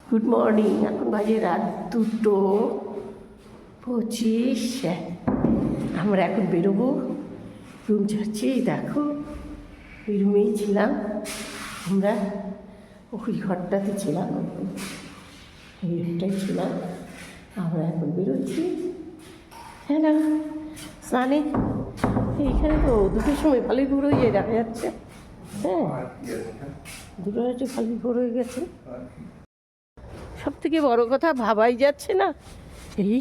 Good morning. এখন বাজে রাত 2:25। আমরা এখন বেরোবো, রুম যাচ্ছি। দেখো ওই রুমেই ছিলাম আমরা, ওই ঘরটাতে ছিলাম, এই রুমটাই ছিলাম। আমরা এখন বেরোচ্ছি। হ্যাঁ, স্নানে এইখানে তো 2টোর সময় ভালোই ভোর হয়ে যায়, দেখা যাচ্ছে। হ্যাঁ, 2টো হচ্ছে ভালোই ভোর হয়ে গেছে। সব থেকে বড় কথা, ভাবাই যাচ্ছে না এই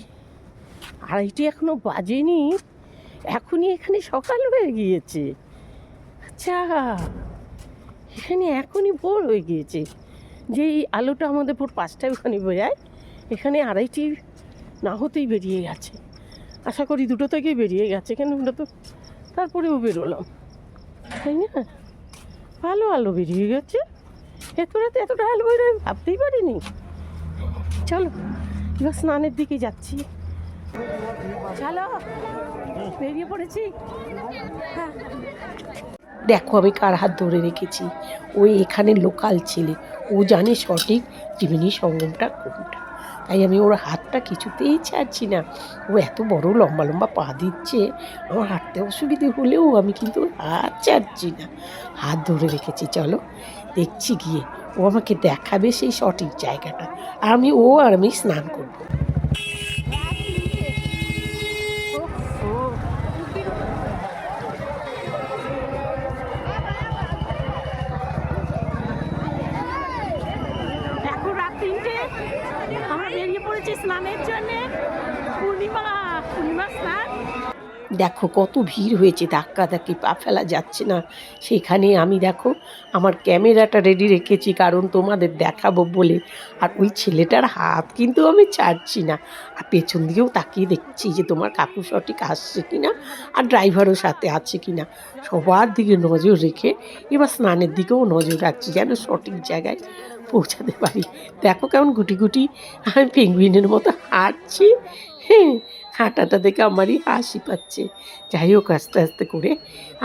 2:30 এখনো বাজেনি, এখনই এখানে সকাল হয়ে গিয়েছে। আচ্ছা, এখানে এখনই ভোর হয়ে গিয়েছে। যেই আলোটা আমাদের ভোর 5টায় ওখানে বেরোয়, এখানে 2:30 না হতেই বেরিয়ে গেছে। আশা করি 2টো থেকেই বেরিয়ে গেছে, কেন আমরা তো তারপরেও বেরোলাম, তাই না? ভালো আলো বেরিয়ে গেছে। এত রাতে এতটা আলো বেরোয় ভাবতেই পারিনি। চলো এবার স্নানের দিকে যাচ্ছি। চলো, বেরিয়ে পড়েছি। হ্যাঁ, দেখো আমি কার হাত ধরে রেখেছি। ওই এখানে লোকাল ছেলে, ও জানে সঠিক ত্রিবেণী সঙ্গমটা কোনটা, তাই আমি ওর হাতটা কিছুতেই ছাড়ছি না। ও এত বড় লম্বা লম্বা পা দিচ্ছে, আমার হাঁটতে অসুবিধে হলেও আমি কিন্তু হাত ছাড়ছি না, হাত ধরে রেখেছি। চলো দেখছি গিয়ে, ও আমাকে দেখাবে সেই সঠিক জায়গাটা, আর আমি স্নান করবো। এখন রাত 3টে, আমরা বেরিয়ে পড়েছি স্নানের জন্যে। পূর্ণিমা স্নান। দেখো কত ভিড় হয়েছে, ধাক্কি পা ফেলা যাচ্ছে না। সেখানে আমি দেখো আমার ক্যামেরাটা রেডি রেখেছি, কারণ তোমাদের দেখাবো বলে। আর ওই ছেলেটার হাত কিন্তু আমি ছাড়ছি না, আর পেছন দিকেও তাকিয়ে দেখছি যে তোমার কাকু সঠিক আসছে কিনা, আর ড্রাইভারও সাথে আছে কিনা। সবার দিকে নজর রেখে এবার স্নানের দিকেও নজর রাখছি, যেন সঠিক জায়গায় পৌঁছাতে পারি। দেখো কেমন গুটি গুটি আমি পেঙ্গুইনের মতো হাঁটছি। হ্যাঁ, হাঁটাটা দেখে আমারই হাসি পাচ্ছে। যাই হোক, আস্তে আস্তে করে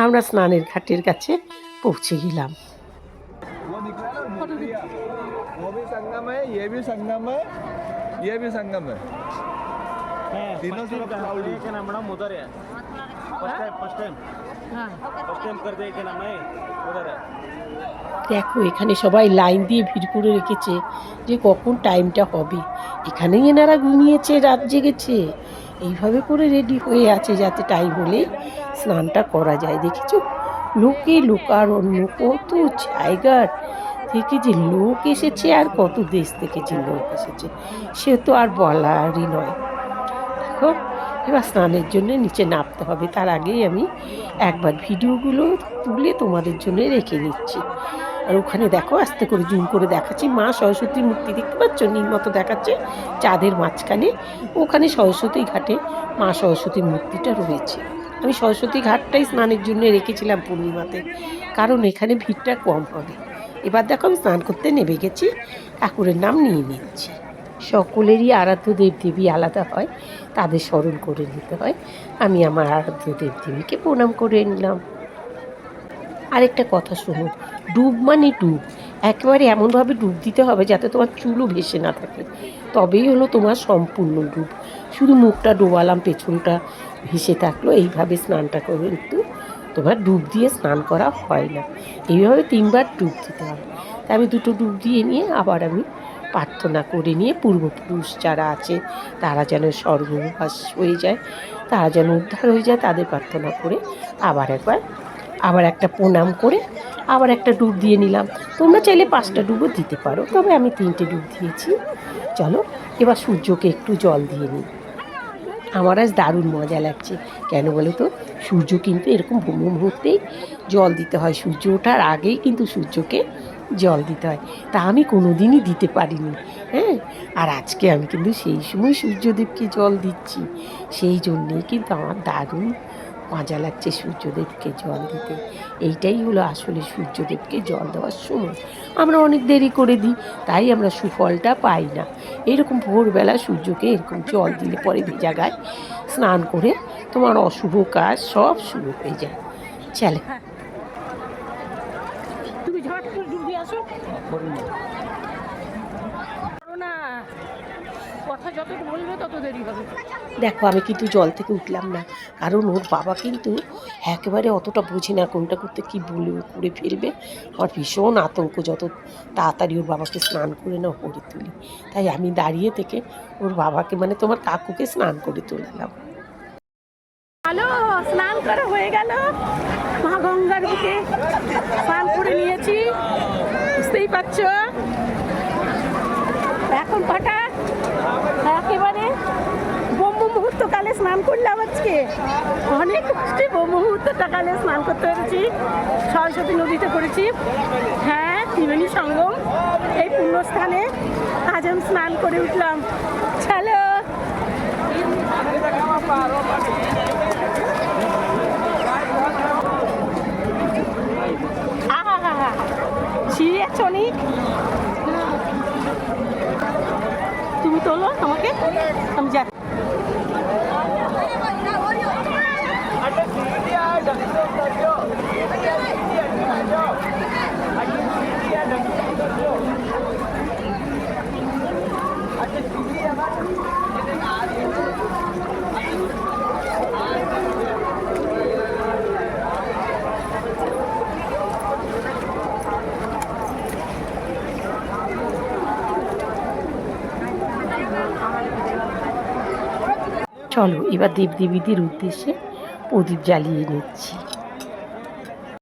আমরা স্নানের ঘাটের কাছে পৌঁছে গেলাম। वो भी संगम है, ये भी संगम है, ये भी संगम है। तीनों से क्राउड है। क्या नाम मैडम उधर है? फर्स्ट टाइम कर दे, क्या नाम है उधर है। দেখো এখানে সবাই লাইন দিয়ে ভিড় করে রেখেছে যে কখন টাইমটা হবে। এখানেই এনারা ঘুমিয়েছে, রাত জেগেছে, এইভাবে করে রেডি হয়ে আছে যাতে টাইম হলেই স্নানটা করা যায়। দেখেছো লোকে লোকারণ্য, কত জায়গার থেকে যে লোক এসেছে, আর কত দেশ থেকে যে লোক এসেছে, সে তো আর বলারই নয়। দেখো এবার স্নানের জন্য নিচে নামতে হবে, তার আগেই আমি একবার ভিডিওগুলো তুলে তোমাদের জন্য রেখে নিচ্ছি। আর ওখানে দেখো আস্তে করে জুম করে দেখাচ্ছি, মা সরস্বতীর মূর্তি দেখতে পাচ্ছ, নীল মতো দেখাচ্ছে চাঁদের মাঝখানে। ওখানে সরস্বতী ঘাটে মা সরস্বতীর মূর্তিটা রয়েছে। আমি সরস্বতী ঘাটটাই স্নানের জন্য রেখেছিলাম পূর্ণিমাতে, কারণ এখানে ভিড়টা কম হবে। এবার দেখো আমি স্নান করতে নেমে গেছি, ঠাকুরের নাম নিয়ে নিচ্ছি। সকলেরই আরাধ্য দেবদেবী আলাদা হয়, তাদের স্মরণ করে নিতে হয়। আমি আমার আরাধ্য দেবদেবীকে প্রণাম করে নিলাম। আরেকটা কথা শোনো, ডুব মানে ডুব একেবারে এমনভাবে ডুব দিতে হবে যাতে তোমার চুলও ভেসে না থাকে, তবেই হলো তোমার সম্পূর্ণ ডুব। শুধু মুখটা ডোবালাম, পেছনটা ভেসে থাকলো, এইভাবে স্নানটা করে কিন্তু তোমার ডুব দিয়ে স্নান করা হয় না। এইভাবে 3বার ডুব দিতে হবে। তাই আমি 2টো ডুব দিয়ে নিয়ে আবার আমি প্রার্থনা করে নিয়ে, পূর্বপুরুষ যারা আছে তারা যেন স্বর্গবাস হয়ে যায়, তারা যেন উদ্ধার হয়ে যায়, তাদের প্রার্থনা করে আবার একটা প্রণাম করে আবার একটা ডুব দিয়ে নিলাম। তোমরা চাইলে 5টা ডুবও দিতে পারো, তবে আমি 3টে ডুব দিয়েছি। চলো এবার সূর্যকে একটু জল দিয়ে নিই। আমার আজ দারুণ মজা লাগছে, কেন বলো তো, সূর্য কিন্তু এরকম ব্রহ্ম মুহূর্তেই জল দিতে হয়, সূর্য ওঠার আগেই কিন্তু সূর্যকে জল দিতে হয়। তা আমি কোনো দিনই দিতে পারিনি। হ্যাঁ, আর আজকে আমি কিন্তু সেই সময় সূর্যদেবকে জল দিচ্ছি, সেই জন্যেই কিন্তু আমার দারুণ মজা লাগছে সূর্যদেবকে জল দিতে। এইটাই হলো আসলে সূর্যদেবকে জল দেওয়ার সময়। আমরা অনেক দেরি করে দিই, তাই আমরা সুফলটা পাই না। এরকম ভোরবেলা সূর্যকে এরকম জল দিলে পরে ভেজা গায়ে স্নান করে তোমার অশুভ কাজ সব শুরু হয়ে যায়। চলে তুমি ঝট করে ডুব দিয়ে আসো। কথা যত বলবে তত দেরি হবে। দেখো আমি কিন্তু জল থেকে উঠলাম না, কারণ ওর বাবা কিন্তু একেবারে অতটা বোঝে না কোনটা করতে কী বলবে, করে ফেলবে। আমার ভীষণ আতঙ্ক, যত তাড়াতাড়ি ওর বাবাকে স্নান করে না করে তুলি। তাই আমি দাঁড়িয়ে থেকে ওর বাবাকে, মানে তোমার কাকুকে স্নান করে তুললাম। হ্যালো, স্নান করা হয়ে গেল, মা গঙ্গার বুকে স্নান করে নিয়েছি, বুঝতেই পারছ। এখন কটা, একেবারে ব্রহ্ম মুহূর্তকালে স্নান করলাম আজকে, অনেক কষ্টে ব্রহ্ম মুহূর্তকালে স্নান করতে পেরেছি। সরস্বতী নদীতে করেছি, হ্যাঁ ত্রিবেণী সঙ্গম, এই পুণ্যস্থানে আজ আমি স্নান করে উঠলাম। চলো অনেক, তুমি তোলো আমাকে, আমি যাই। চলো এবার দেবদেবীদের উদ্দেশ্যে প্রদীপ জ্বালিয়ে নিচ্ছি।